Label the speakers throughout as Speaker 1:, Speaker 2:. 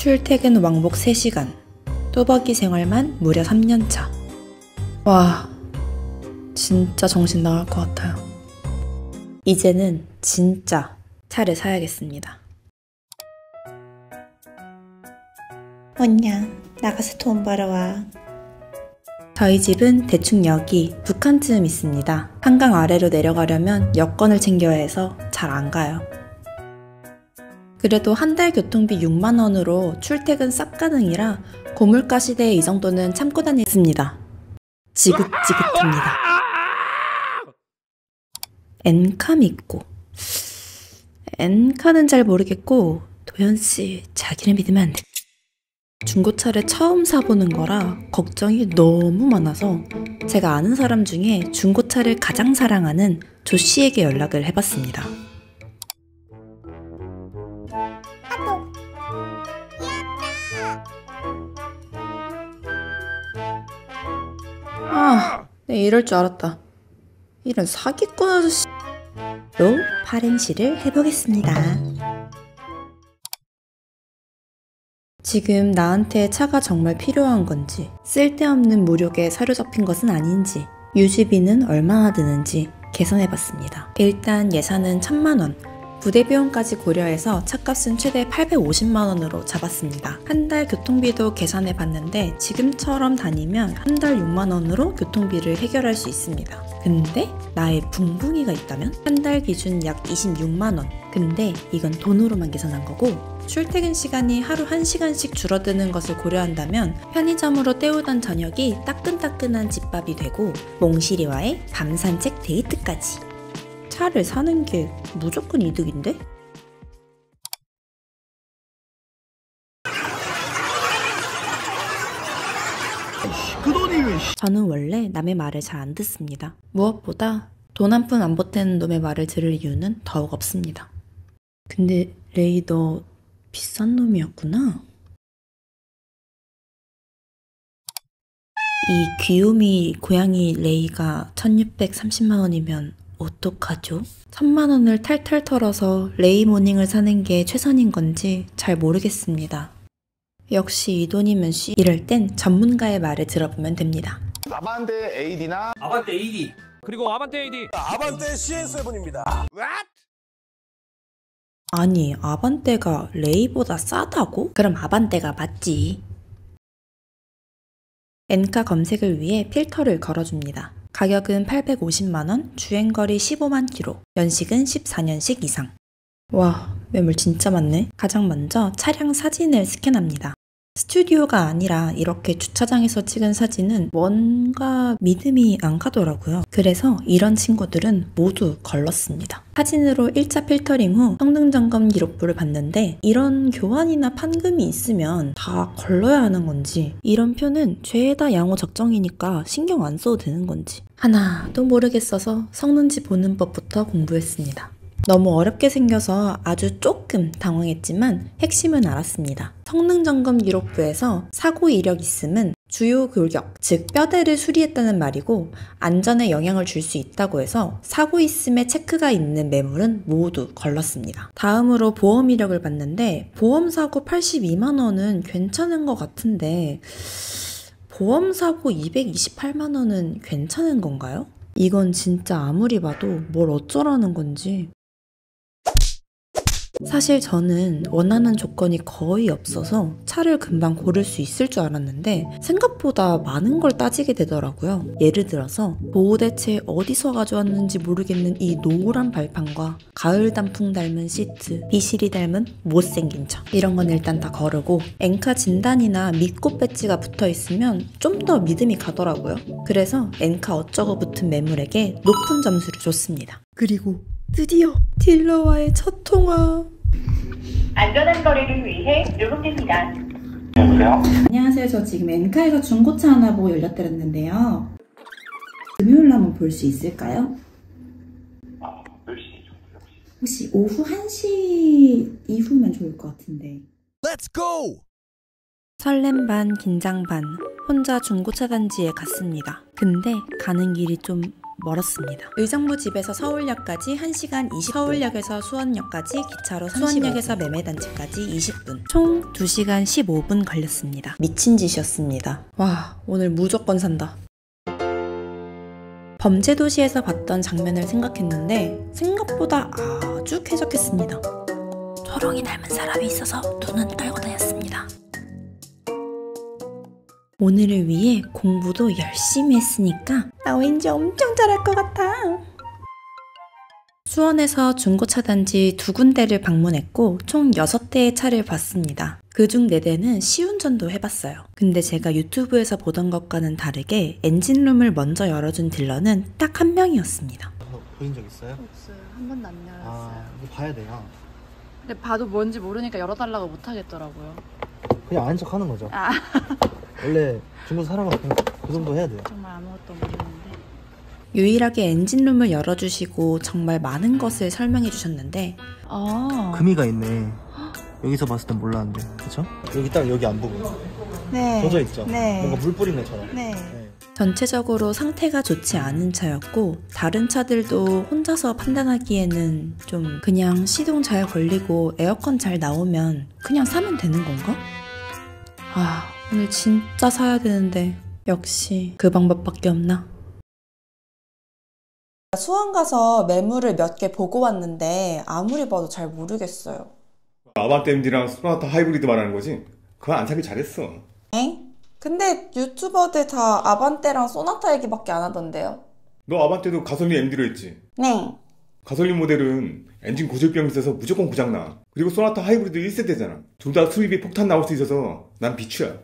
Speaker 1: 출퇴근 왕복 3시간, 뚜벅이 생활만 무려 3년차. 와, 진짜 정신 나갈 것 같아요. 이제는 진짜 차를 사야겠습니다. 언냐, 나가서 돈 벌어와. 저희 집은 대충 여기 북한쯤 있습니다. 한강 아래로 내려가려면 여권을 챙겨야 해서 잘 안 가요. 그래도 한 달 교통비 6만원으로 출퇴근 쌉 가능이라 고물가 시대에 이 정도는 참고 다녔습니다. 지긋지긋합니다. 엔카 믿고, 엔카는 잘 모르겠고 도현씨 자기를 믿으면 안 돼. 중고차를 처음 사보는 거라 걱정이 너무 많아서 제가 아는 사람 중에 중고차를 가장 사랑하는 조씨에게 연락을 해봤습니다. 네, 이럴 줄 알았다. 이런 사기꾼 아저씨. 로 발행시를 해보겠습니다. 지금 나한테 차가 정말 필요한 건지, 쓸데없는 무력에 사로잡힌 것은 아닌지, 유지비는 얼마나 드는지 계산해봤습니다. 일단 예산은 1000만원, 부대비용까지 고려해서 차값은 최대 850만원으로 잡았습니다. 한 달 교통비도 계산해봤는데 지금처럼 다니면 한 달 6만원으로 교통비를 해결할 수 있습니다. 근데 나의 붕붕이가 있다면 한 달 기준 약 26만원. 근데 이건 돈으로만 계산한 거고, 출퇴근 시간이 하루 1시간씩 줄어드는 것을 고려한다면 편의점으로 때우던 저녁이 따끈따끈한 집밥이 되고 몽실이와의 밤 산책 데이트까지. 차를 사는 게 무조건 이득인데? 저는 원래 남의 말을 잘 안 듣습니다. 무엇보다 돈 한 푼 안 보태는 놈의 말을 들을 이유는 더욱 없습니다. 근데 레이 너 비싼 놈이었구나? 이 귀요미 고양이 레이가 1630만원이면 어떡하죠? 1000만원을 탈탈 털어서 레이 모닝을 사는 게 최선인 건지 잘 모르겠습니다. 역시 이 돈이면 씨. 이럴 땐 전문가의 말을 들어보면 됩니다.
Speaker 2: 아반떼 AD나
Speaker 3: 아반떼 AD 그리고 아반떼 AD
Speaker 4: 아반떼 CN7입니다.
Speaker 2: What?
Speaker 1: 아니, 아반떼가 레이보다 싸다고? 그럼 아반떼가 맞지. 엔카 검색을 위해 필터를 걸어줍니다. 가격은 850만원, 주행거리 15만 킬로, 연식은 14년식 이상. 와, 매물 진짜 많네. 가장 먼저 차량 사진을 스캔합니다. 스튜디오가 아니라 이렇게 주차장에서 찍은 사진은 뭔가 믿음이 안 가더라고요. 그래서 이런 친구들은 모두 걸렀습니다. 사진으로 1차 필터링 후 성능점검 기록부를 봤는데 이런 교환이나 판금이 있으면 다 걸러야 하는 건지, 이런 표는 죄다 양호 적정이니까 신경 안 써도 되는 건지 하나도 모르겠어서 성능지 보는 법부터 공부했습니다. 너무 어렵게 생겨서 아주 조금 당황했지만 핵심은 알았습니다. 성능점검 기록부에서 사고 이력 있음은 주요 골격, 즉 뼈대를 수리했다는 말이고 안전에 영향을 줄 수 있다고 해서 사고 있음에 체크가 있는 매물은 모두 걸렀습니다. 다음으로 보험 이력을 봤는데 보험사고 82만원은 괜찮은 것 같은데 보험사고 228만원은 괜찮은 건가요? 이건 진짜 아무리 봐도 뭘 어쩌라는 건지. 사실 저는 원하는 조건이 거의 없어서 차를 금방 고를 수 있을 줄 알았는데 생각보다 많은 걸 따지게 되더라고요. 예를 들어서 보호대체 어디서 가져왔는지 모르겠는 이 노란 발판과 가을 단풍 닮은 시트, 비실이 닮은 못생긴 차, 이런 건 일단 다 거르고 엔카 진단이나 믿고 배지가 붙어있으면 좀 더 믿음이 가더라고요. 그래서 엔카 어쩌고 붙은 매물에게 높은 점수를 줬습니다. 그리고 드디어 딜러와의 첫 통화.
Speaker 5: 안전한 거래를 위해 요금됩니다.
Speaker 2: 여보세요?
Speaker 1: 안녕하세요. 저 지금 엔카에서 중고차 하나 보고 연락드렸는데요. 금요일 한번 볼 수 있을까요?
Speaker 2: 몇 시 정도?
Speaker 1: 혹시 오후 1시 이후면 좋을 것 같은데.
Speaker 4: Let's go!
Speaker 1: 설렘 반 긴장 반 혼자 중고차 단지에 갔습니다. 근데 가는 길이 좀 멀었습니다. 의정부 집에서 서울역까지 1시간 20분, 서울역에서 수원역까지 기차로 35분, 수원역에서 매매단지까지 20분, 총 2시간 15분 걸렸습니다. 미친 짓이었습니다. 와, 오늘 무조건 산다. 범죄도시에서 봤던 장면을 생각했는데 생각보다 아주 쾌적했습니다. 초롱이 닮은 사람이 있어서 눈은 떨고 다녔습니다. 오늘을 위해 공부도 열심히 했으니까 나 왠지 엄청 잘할 것 같아. 수원에서 중고차 단지 2군데를 방문했고 총 6대의 차를 봤습니다. 그중 4대는 시운전도 해봤어요. 근데 제가 유튜브에서 보던 것과는 다르게 엔진룸을 먼저 열어준 딜러는 딱 한 명이었습니다.
Speaker 6: 보인 적 있어요?
Speaker 7: 없어요. 한 번도 안 열었어요.
Speaker 6: 이거 봐야 돼요.
Speaker 7: 근데 봐도 뭔지 모르니까 열어달라고 못 하겠더라고요.
Speaker 6: 그냥 아는 척 하는 거죠.
Speaker 7: 아,
Speaker 6: 원래 중국 사람은 그 정도 해야 돼요.
Speaker 7: 정말 아무것도 모르는데.
Speaker 1: 유일하게 엔진룸을 열어주시고 정말 많은 것을 설명해 주셨는데
Speaker 6: 금이가 있네. 여기서 봤을 땐 몰랐는데, 그쵸? 여기 딱 여기 안 부분
Speaker 7: 네.
Speaker 6: 젖어 있죠?
Speaker 7: 네.
Speaker 6: 뭔가 물 뿌린 것처럼.
Speaker 7: 네.
Speaker 1: 전체적으로 상태가 좋지 않은 차였고 다른 차들도 혼자서 판단하기에는 좀 그냥 시동 잘 걸리고 에어컨 잘 나오면 그냥 사면 되는 건가? 오늘 진짜 사야 되는데 역시 그 방법밖에 없나? 수원 가서 매물을 몇 개 보고 왔는데 아무리 봐도 잘 모르겠어요.
Speaker 2: 아반떼 MD랑 소나타 하이브리드 말하는 거지? 그거 안 사길 잘했어.
Speaker 1: 엥? 근데 유튜버들 다 아반떼랑 소나타 얘기밖에 안 하던데요?
Speaker 2: 너 아반떼도 가솔린 MD로 했지?
Speaker 1: 네.
Speaker 2: 가솔린 모델은 엔진 고질병이 있어서 무조건 고장나. 그리고 소나타 하이브리드 1세대잖아. 둘 다 수입이 폭탄 나올 수 있어서 난 비추야.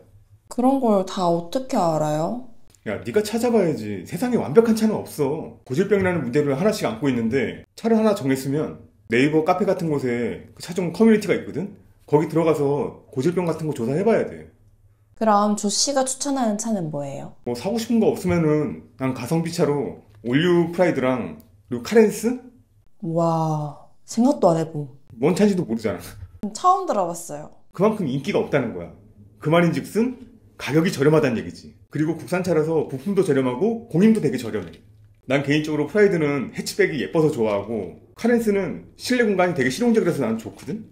Speaker 1: 그런 걸 다 어떻게 알아요?
Speaker 2: 야, 네가 찾아봐야지. 세상에 완벽한 차는 없어. 고질병이라는 문제를 하나씩 안고 있는데 차를 하나 정했으면 네이버 카페 같은 곳에 차종 커뮤니티가 있거든? 거기 들어가서 고질병 같은 거 조사해봐야 돼.
Speaker 1: 그럼 조씨가 추천하는 차는 뭐예요?
Speaker 2: 뭐 사고 싶은 거 없으면은 난 가성비 차로 올류 프라이드랑 그리고 카렌스?
Speaker 1: 와, 생각도 안 해봄.
Speaker 2: 뭔 차인지도 모르잖아.
Speaker 1: 처음 들어봤어요.
Speaker 2: 그만큼 인기가 없다는 거야. 그 말인즉슨 가격이 저렴하다는 얘기지. 그리고 국산차라서 부품도 저렴하고 공임도 되게 저렴해. 난 개인적으로 프라이드는 해치백이 예뻐서 좋아하고 카렌스는 실내 공간이 되게 실용적이라서 나는 좋거든?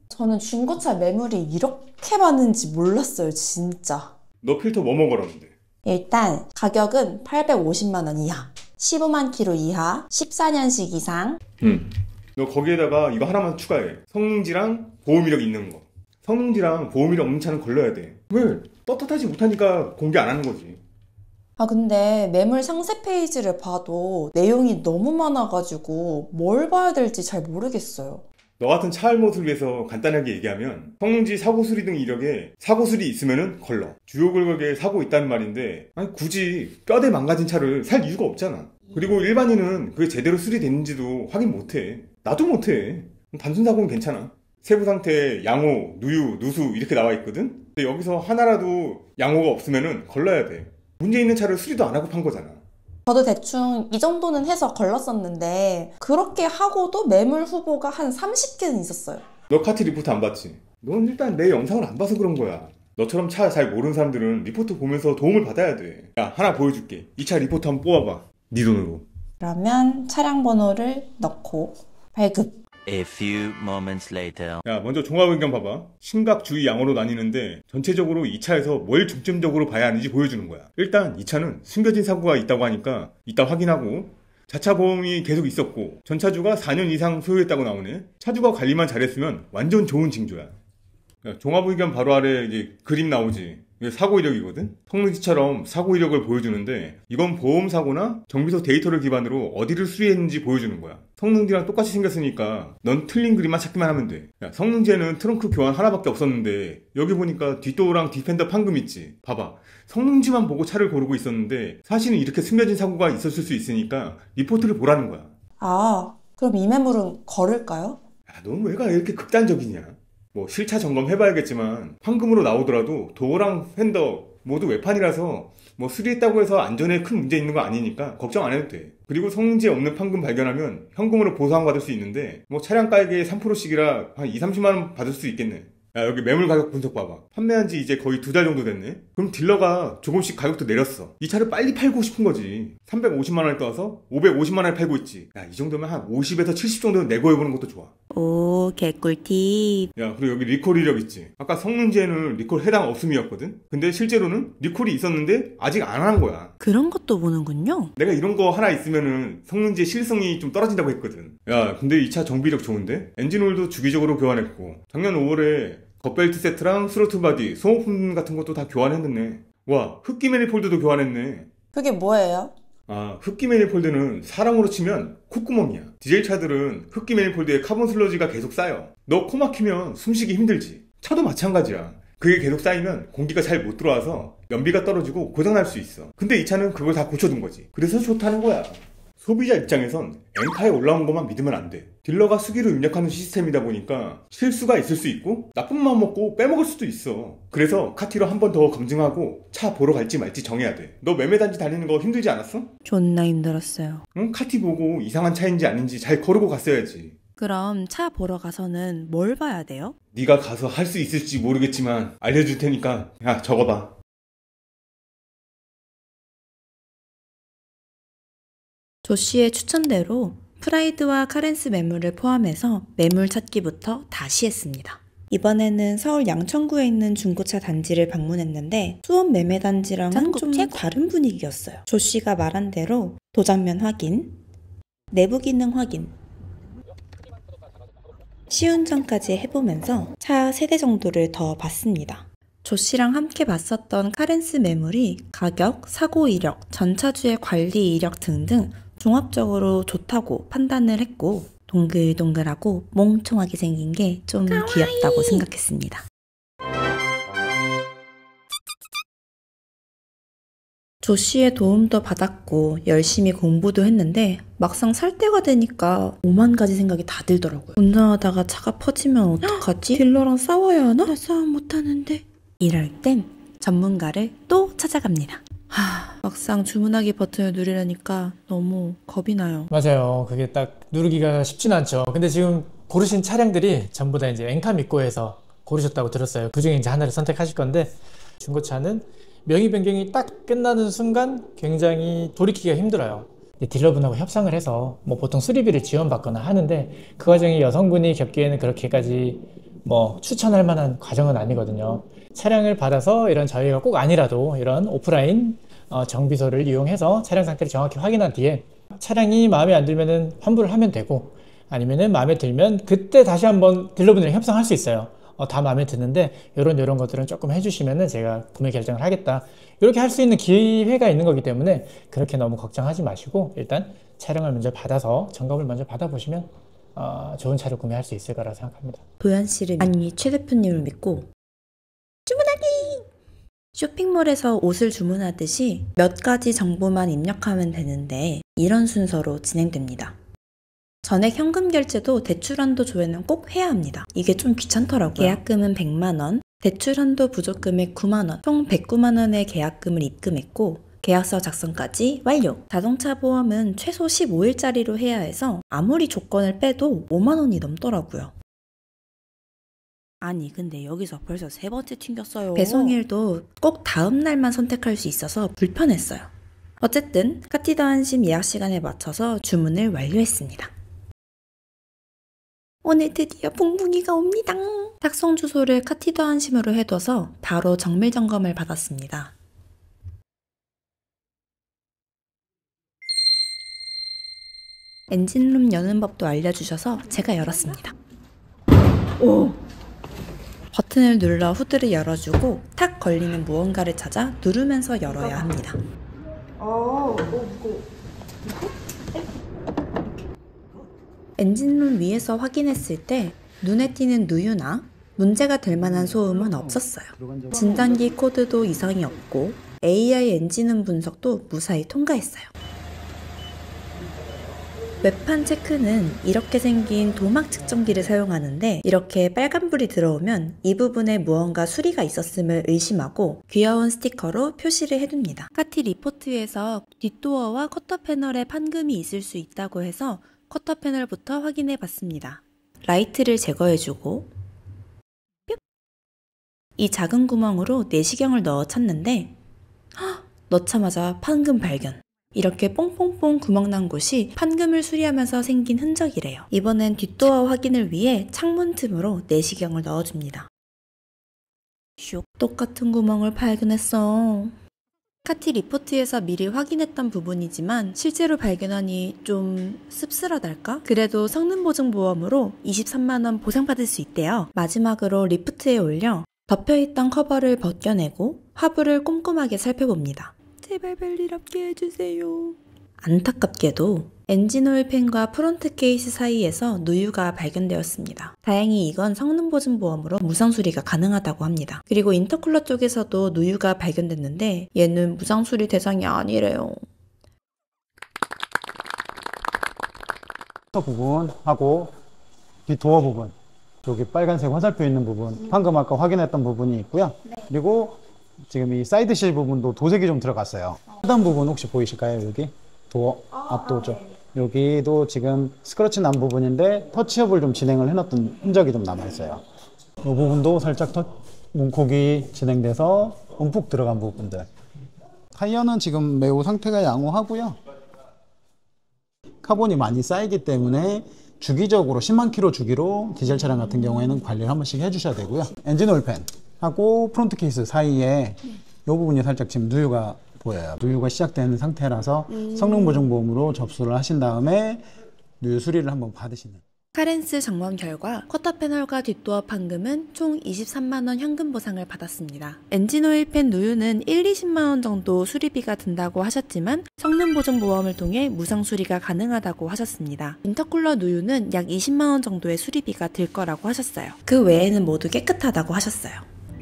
Speaker 1: 저는 중고차 매물이 이렇게 많은지 몰랐어요, 진짜.
Speaker 2: 너 필터 뭐 먹으라는데?
Speaker 1: 일단 가격은 850만 원 이하, 15만 킬로 이하, 14년식 이상.
Speaker 2: 너 거기에다가 이거 하나만 추가해. 성능지랑 보호이력 있는 거. 성능지랑 보호이력 없는 차는 걸러야 돼. 왜? 떳떳하지 못하니까 공개 안 하는 거지.
Speaker 1: 근데 매물 상세 페이지를 봐도 내용이 너무 많아가지고 뭘 봐야 될지 잘 모르겠어요.
Speaker 2: 너 같은 차 알못을 위해서 간단하게 얘기하면 성능지, 사고수리 등 이력에 사고수리 있으면은 걸러. 주요 골격에 사고 있다는 말인데 아니 굳이 뼈대 망가진 차를 살 이유가 없잖아. 그리고 일반인은 그게 제대로 수리됐는지도 확인 못해. 나도 못해. 단순 사고는 괜찮아. 세부 상태, 양호, 누유, 누수 이렇게 나와 있거든? 근데 여기서 하나라도 양호가 없으면은 걸러야 돼. 문제 있는 차를 수리도 안 하고 판 거잖아.
Speaker 1: 저도 대충 이 정도는 해서 걸렀었는데 그렇게 하고도 매물 후보가 한 30개는 있었어요.
Speaker 2: 너 카트 리포트 안 봤지? 넌 일단 내 영상을 안 봐서 그런 거야. 너처럼 차 잘 모르는 사람들은 리포트 보면서 도움을 받아야 돼. 야, 하나 보여줄게. 이 차 리포트 한번 뽑아봐. 네 돈으로.
Speaker 1: 그러면 차량 번호를 넣고 발급.
Speaker 8: A few moments later.
Speaker 2: 야, 먼저 종합 의견 봐봐. 심각, 주의, 양호로 나뉘는데 전체적으로 이 차에서 뭘 중점적으로 봐야 하는지 보여주는 거야. 일단 이 차는 숨겨진 사고가 있다고 하니까 이따 확인하고, 자차 보험이 계속 있었고 전차주가 4년 이상 소유했다고 나오네. 차주가 관리만 잘했으면 완전 좋은 징조야. 야, 종합 의견 바로 아래 이제 그림 나오지. 이게 사고 이력이거든? 성능지처럼 사고 이력을 보여주는데 이건 보험 사고나 정비소 데이터를 기반으로 어디를 수리했는지 보여주는 거야. 성능지랑 똑같이 생겼으니까 넌 틀린 그림만 찾기만 하면 돼. 야, 성능지에는 트렁크 교환 하나밖에 없었는데 여기 보니까 뒷도어랑 디펜더 판금 있지. 봐봐. 성능지만 보고 차를 고르고 있었는데 사실은 이렇게 숨겨진 사고가 있었을 수 있으니까 리포트를 보라는 거야.
Speaker 1: 그럼 이 매물은 걸을까요?
Speaker 2: 야, 넌 왜가 이렇게 극단적이냐? 뭐 실차 점검 해봐야겠지만 황금으로 나오더라도 도어랑 팬더 모두 외판이라서 뭐 수리했다고 해서 안전에 큰 문제 있는 거 아니니까 걱정 안 해도 돼. 그리고 성능지에 없는 판금 발견하면 현금으로 보상받을 수 있는데 뭐 차량 가격의 3%씩이라 한 2, 30만 원 받을 수 있겠네. 야, 여기 매물 가격 분석 봐봐. 판매한 지 이제 거의 2달 정도 됐네? 그럼 딜러가 조금씩 가격도 내렸어. 이 차를 빨리 팔고 싶은 거지. 350만원에 떠서 550만원에 팔고 있지. 야, 이 정도면 한 50에서 70 정도는 내고 해보는 것도 좋아.
Speaker 1: 오, 개꿀팁.
Speaker 2: 야, 그리고 여기 리콜 이력 있지. 아까 성능지에는 리콜 해당 없음이었거든? 근데 실제로는 리콜이 있었는데 아직 안 한 거야.
Speaker 1: 그런 것도 보는군요.
Speaker 2: 내가 이런 거 하나 있으면은 성능지의 실성이 좀 떨어진다고 했거든. 야, 근데 이 차 정비력 좋은데? 엔진오일도 주기적으로 교환했고, 작년 5월에 겉벨트 세트랑 스로틀 바디, 소모품 같은 것도 다 교환했네. 와, 흡기 매니폴드도 교환했네.
Speaker 9: 그게 뭐예요?
Speaker 2: 아, 흡기 매니폴드는 사람으로 치면 콧구멍이야. 디젤 차들은 흡기 매니폴드에 카본 슬러지가 계속 쌓여. 너 코 막히면 숨쉬기 힘들지. 차도 마찬가지야. 그게 계속 쌓이면 공기가 잘 못 들어와서 연비가 떨어지고 고장날 수 있어. 근데 이 차는 그걸 다 고쳐둔 거지. 그래서 좋다는 거야. 소비자 입장에선 엔카에 올라온 것만 믿으면 안 돼. 딜러가 수기로 입력하는 시스템이다 보니까 실수가 있을 수 있고 나쁜 마음 먹고 빼먹을 수도 있어. 그래서 카티로 한 번 더 검증하고 차 보러 갈지 말지 정해야 돼. 너 매매단지 다니는 거 힘들지 않았어?
Speaker 1: 존나 힘들었어요.
Speaker 2: 응? 카티 보고 이상한 차인지 아닌지 잘 거르고 갔어야지.
Speaker 1: 그럼 차 보러 가서는 뭘 봐야 돼요?
Speaker 2: 네가 가서 할 수 있을지 모르겠지만 알려줄 테니까 야, 적어봐.
Speaker 1: 조씨의 추천대로 프라이드와 카렌스 매물을 포함해서 매물 찾기부터 다시 했습니다. 이번에는 서울 양천구에 있는 중고차 단지를 방문했는데 수원 매매 단지랑은 좀 다른 분위기였어요. 조씨가 말한 대로 도장면 확인, 내부 기능 확인, 시운전까지 해보면서 차 3대 정도를 더 봤습니다. 조씨랑 함께 봤었던 카렌스 매물이 가격, 사고 이력, 전차주의 관리 이력 등등 종합적으로 좋다고 판단을 했고 동글동글하고 몽청하게 생긴 게 좀 귀엽다고 생각했습니다. 조씨의 도움도 받았고 열심히 공부도 했는데 막상 살 때가 되니까 5만 가지 생각이 다 들더라고요. 운전하다가 차가 퍼지면 어떡하지? 딜러랑 싸워야 하나? 나 싸움 못하는데. 이럴 땐 전문가를 또 찾아갑니다. 막상 주문하기 버튼을 누르려니까 너무 겁이 나요.
Speaker 10: 맞아요. 그게 딱 누르기가 쉽진 않죠. 근데 지금 고르신 차량들이 전부 다 이제 엔카 믿고에서 고르셨다고 들었어요. 그 중에 이제 하나를 선택하실 건데 중고차는 명의 변경이 딱 끝나는 순간 굉장히 돌이키기가 힘들어요. 딜러분하고 협상을 해서 뭐 보통 수리비를 지원받거나 하는데 그 과정이 여성분이 겪기에는 그렇게까지 뭐 추천할 만한 과정은 아니거든요. 차량을 받아서 이런 저희가 꼭 아니라도 이런 오프라인 정비소를 이용해서 차량 상태를 정확히 확인한 뒤에 차량이 마음에 안 들면은 환불을 하면 되고 아니면은 마음에 들면 그때 다시 한번 딜러분들이랑 협상할 수 있어요. 다 마음에 드는데 이런 것들은 조금 해주시면은 제가 구매 결정을 하겠다. 이렇게 할 수 있는 기회가 있는 거기 때문에 그렇게 너무 걱정하지 마시고 일단 차량을 먼저 받아서 점검을 먼저 받아보시면 좋은 차를 구매할 수 있을 거라 생각합니다.
Speaker 1: 도현 씨를 아니 최 대표님을 믿고 주문하기! 쇼핑몰에서 옷을 주문하듯이 몇 가지 정보만 입력하면 되는데 이런 순서로 진행됩니다. 전액 현금 결제도 대출 한도 조회는 꼭 해야 합니다. 이게 좀 귀찮더라고요. 계약금은 100만원, 대출 한도 부족 금액 9만원, 총 109만원의 계약금을 입금했고 계약서 작성까지 완료! 자동차 보험은 최소 15일짜리로 해야 해서 아무리 조건을 빼도 5만원이 넘더라고요. 아니 근데 여기서 벌써 3번째 튕겼어요. 배송일도 꼭 다음 날만 선택할 수 있어서 불편했어요. 어쨌든 카티더 안심 예약 시간에 맞춰서 주문을 완료했습니다. 오늘 드디어 붕붕이가 옵니다. 작성 주소를 카티더 안심으로 해둬서 바로 정밀 점검을 받았습니다. 엔진룸 여는 법도 알려주셔서 제가 열었습니다. 오! 버튼을 눌러 후드를 열어주고 탁 걸리는 무언가를 찾아 누르면서 열어야 합니다. 엔진룸 위에서 확인했을 때 눈에 띄는 누유나 문제가 될 만한 소음은 없었어요. 진단기 코드도 이상이 없고 AI 엔진음 분석도 무사히 통과했어요. 외판 체크는 이렇게 생긴 도막 측정기를 사용하는데 이렇게 빨간불이 들어오면 이 부분에 무언가 수리가 있었음을 의심하고 귀여운 스티커로 표시를 해둡니다. 카티 리포트에서 뒷도어와 커터 패널에 판금이 있을 수 있다고 해서 커터 패널부터 확인해 봤습니다. 라이트를 제거해주고 이 작은 구멍으로 내시경을 넣어 찾는데 넣자마자 판금 발견. 이렇게 뽕뽕뽕 구멍난 곳이 판금을 수리하면서 생긴 흔적이래요. 이번엔 뒷도어 확인을 위해 창문 틈으로 내시경을 넣어줍니다. 슉, 똑같은 구멍을 발견했어. 카티 리포트에서 미리 확인했던 부분이지만 실제로 발견하니 좀 씁쓸하달까? 그래도 성능보증보험으로 23만원 보상받을 수 있대요. 마지막으로 리프트에 올려 덮여있던 커버를 벗겨내고 하부를 꼼꼼하게 살펴봅니다. 제발 별일 없게 해주세요. 안타깝게도 엔진오일 팬과 프론트 케이스 사이에서 누유가 발견되었습니다. 다행히 이건 성능보증보험으로 무상수리가 가능하다고 합니다. 그리고 인터쿨러 쪽에서도 누유가 발견됐는데 얘는 무상수리 대상이 아니래요.
Speaker 9: 부분하고 뒷도어 부분, 여기 빨간색 화살표 있는 부분, 방금 아까 확인했던 부분이 있고요. 그리고 지금 이 사이드실 부분도 도색이 좀 들어갔어요. 하단 부분 혹시 보이실까요? 여기 도어 앞도 쪽 여기도 지금 스크래치 난 부분인데 터치업을 좀 진행을 해놨던 흔적이 좀 남아있어요. 이 부분도 살짝 문콕이 진행돼서 움푹 들어간 부분들. 타이어는 지금 매우 상태가 양호하고요. 카본이 많이 쌓이기 때문에 주기적으로 10만 킬로 주기로 디젤 차량 같은 경우에는 관리를 한 번씩 해주셔야 되고요. 엔진 오일 팬하고 프론트 케이스 사이에 이 부분이 살짝 지금 누유가 보여요. 누유가 시작되는 상태라서 성능보증보험으로 접수를 하신 다음에 누유 수리를 한번 받으시는.
Speaker 1: 카렌스 점검 결과 쿼터 패널과 뒷도어 판금은 총 23만원 현금 보상을 받았습니다. 엔진오일 팬 누유는 1-20만원 정도 수리비가 든다고 하셨지만 성능보증보험을 통해 무상 수리가 가능하다고 하셨습니다. 인터쿨러 누유는 약 20만원 정도의 수리비가 들 거라고 하셨어요. 그 외에는 모두 깨끗하다고 하셨어요.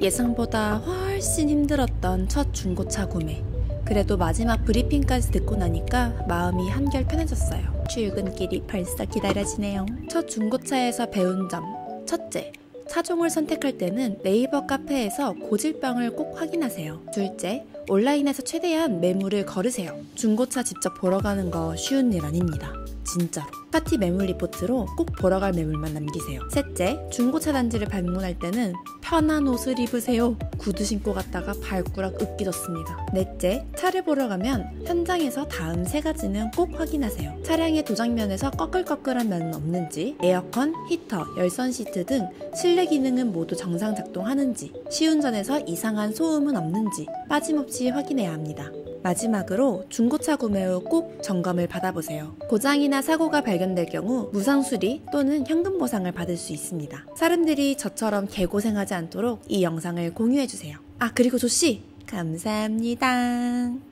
Speaker 1: 예상보다 훨씬 힘들었던 첫 중고차 구매. 그래도 마지막 브리핑까지 듣고 나니까 마음이 한결 편해졌어요. 출근길이 벌써 기다려지네요. 첫 중고차에서 배운 점. 첫째, 차종을 선택할 때는 네이버 카페에서 고질병을 꼭 확인하세요. 둘째, 온라인에서 최대한 매물을 걸으세요. 중고차 직접 보러 가는 거 쉬운 일 아닙니다. 진짜로. 카티 매물 리포트로 꼭 보러 갈 매물만 남기세요. 셋째, 중고차 단지를 방문할 때는 편한 옷을 입으세요. 구두 신고 갔다가 발꾸락 으깨졌습니다. 넷째, 차를 보러 가면 현장에서 다음 세 가지는 꼭 확인하세요. 차량의 도장면에서 꺼끌꺼끌한 면은 없는지, 에어컨, 히터, 열선 시트 등 실내 기능은 모두 정상 작동하는지, 시운전에서 이상한 소음은 없는지 빠짐없이 확인해야 합니다. 마지막으로 중고차 구매 후 꼭 점검을 받아보세요. 고장이나 사고가 발견될 경우 무상수리 또는 현금 보상을 받을 수 있습니다. 사람들이 저처럼 개고생하지 않도록 이 영상을 공유해주세요. 아, 그리고 조씨 감사합니다.